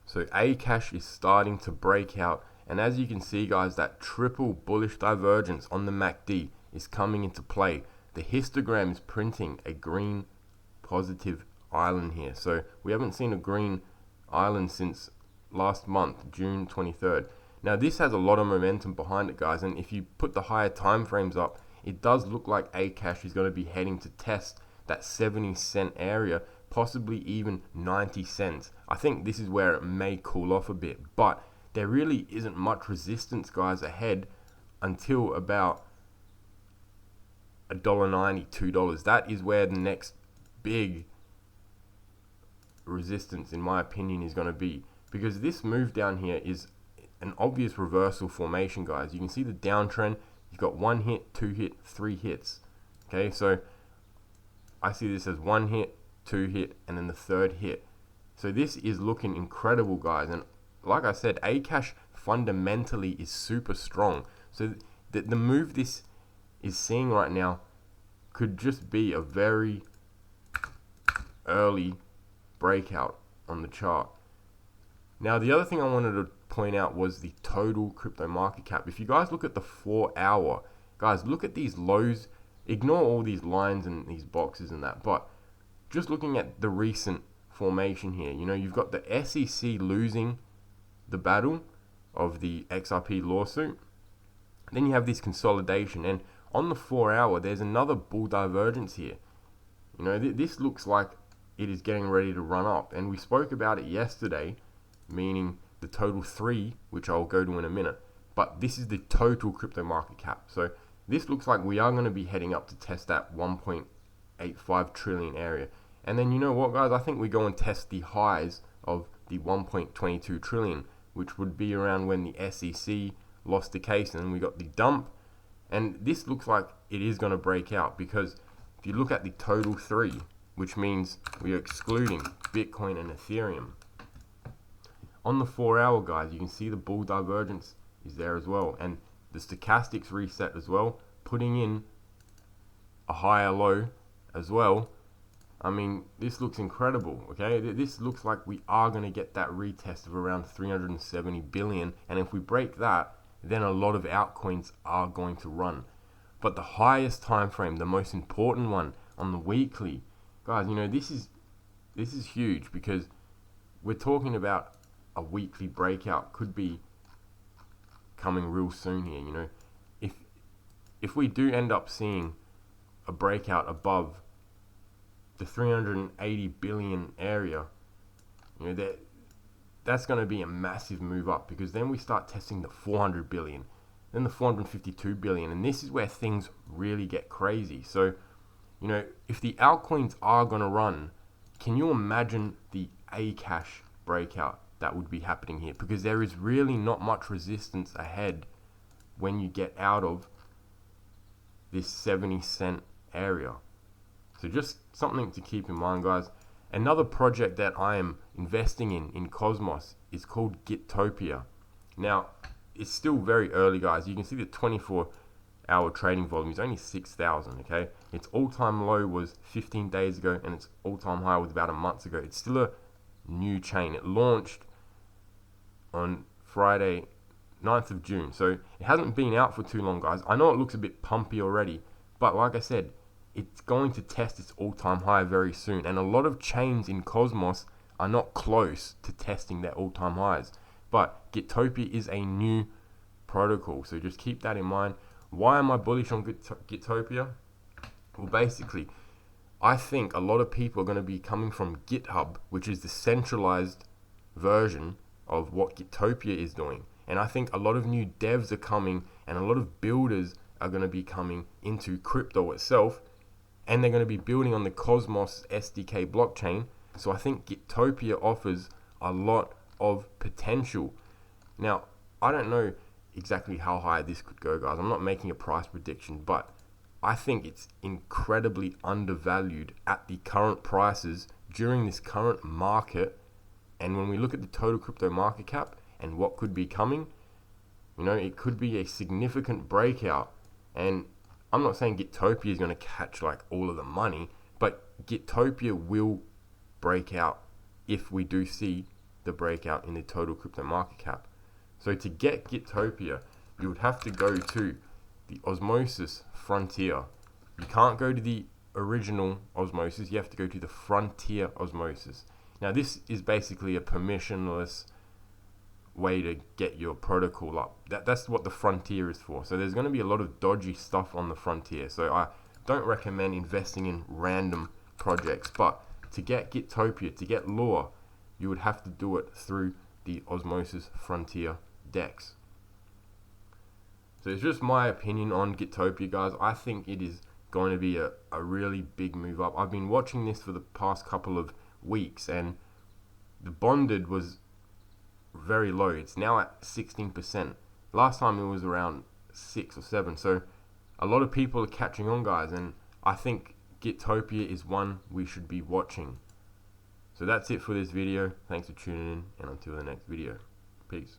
So Akash is starting to break out, and as you can see guys, that triple bullish divergence on the MACD is coming into play. The histogram is printing a green positive island here. So we haven't seen a green island since last month, June 23rd. Now this has a lot of momentum behind it guys, and if you put the higher time frames up, it does look like Akash is going to be heading to test that 70-cent area, possibly even 90 cents. I think this is where it may cool off a bit, but there really isn't much resistance guys ahead until about $1.90, $2. That is where the next big resistance in my opinion is going to be, because this move down here is an obvious reversal formation guys. You can see the downtrend. You've got 1 hit, 2 hit, 3 hits. Okay, so I see this as 1 hit, 2 hit, and then the 3rd hit. So this is looking incredible guys, and like I said, Akash fundamentally is super strong. So the move this is seeing right now could just be a very early breakout on the chart. Now the other thing I wanted to point out was the total crypto market cap. If you guys look at the 4 hour, guys, look at these lows. Ignore all these lines and these boxes and that, but just looking at the recent formation here, you know, you've got the SEC losing the battle of the XRP lawsuit. Then you have this consolidation, and on the 4 hour there's another bull divergence here. You know, this looks like it is getting ready to run up, and we spoke about it yesterday, meaning the total 3, which I'll go to in a minute, but this is the total crypto market cap. So this looks like we are going to be heading up to test that 1.85 trillion area. And then you know what guys, I think we go and test the highs of the 1.22 trillion, which would be around when the SEC lost the case and then we got the dump. And this looks like it is going to break out, because if you look at the total 3, which means we are excluding Bitcoin and Ethereum, on the 4 hour guys, you can see the bull divergence is there as well, and the stochastics reset as well, putting in a higher low as well. I mean, this looks incredible. Okay, this looks like we are going to get that retest of around 370 billion, and if we break that, then a lot of altcoins are going to run. But the highest time frame, the most important one on the weekly, guys, you know, this is huge, because we're talking about a weekly breakout could be coming real soon here. You know, if we do end up seeing a breakout above the 380 billion area, you know, that's going to be a massive move up, because then we start testing the 400 billion, then the 452 billion, and this is where things really get crazy. So, you know, if the altcoins are going to run, can you imagine the Akash breakout that would be happening here? Because there is really not much resistance ahead when you get out of this 70-cent area. So just something to keep in mind, guys. Another project that I am investing in Cosmos is called Gitopia. Now, it's still very early, guys. You can see the 24-hour trading volume is only 6,000, okay? Its all-time low was 15 days ago, and its all-time high was about a month ago. It's still a new chain. It launched on Friday, 9th of June. So it hasn't been out for too long, guys. I know it looks a bit pumpy already, but like I said, it's going to test its all-time high very soon. And a lot of chains in Cosmos are not close to testing their all-time highs. But Gitopia is a new protocol, so just keep that in mind. Why am I bullish on Gitopia? Well, basically, I think a lot of people are going to be coming from GitHub, which is the centralized version of what Gitopia is doing. And I think a lot of new devs are coming, and a lot of builders are going to be coming into crypto itself, and they're going to be building on the Cosmos SDK blockchain. So I think Gitopia offers a lot of potential. Now, I don't know exactly how high this could go, guys. I'm not making a price prediction, but I think it's incredibly undervalued at the current prices during this current market. And when we look at the total crypto market cap and what could be coming, you know, it could be a significant breakout. And I'm not saying Gitopia is going to catch like all of the money, but Gitopia will break out if we do see the breakout in the total crypto market cap. So to get Gitopia, you would have to go to the Osmosis Frontier. You can't go to the original Osmosis, you have to go to the Frontier Osmosis. Now this is basically a permissionless way to get your protocol up. That's what the Frontier is for. So there's going to be a lot of dodgy stuff on the Frontier. So I don't recommend investing in random projects, but to get Gitopia, to get Lure, you would have to do it through the Osmosis Frontier DEX. So it's just my opinion on Gitopia, guys. I think it is going to be a really big move up. I've been watching this for the past couple of weeks, and the bonded was very low. It's now at 16%. Last time it was around 6 or 7. So a lot of people are catching on, guys, and I think Gitopia is one we should be watching. So that's it for this video. Thanks for tuning in, and until the next video, peace.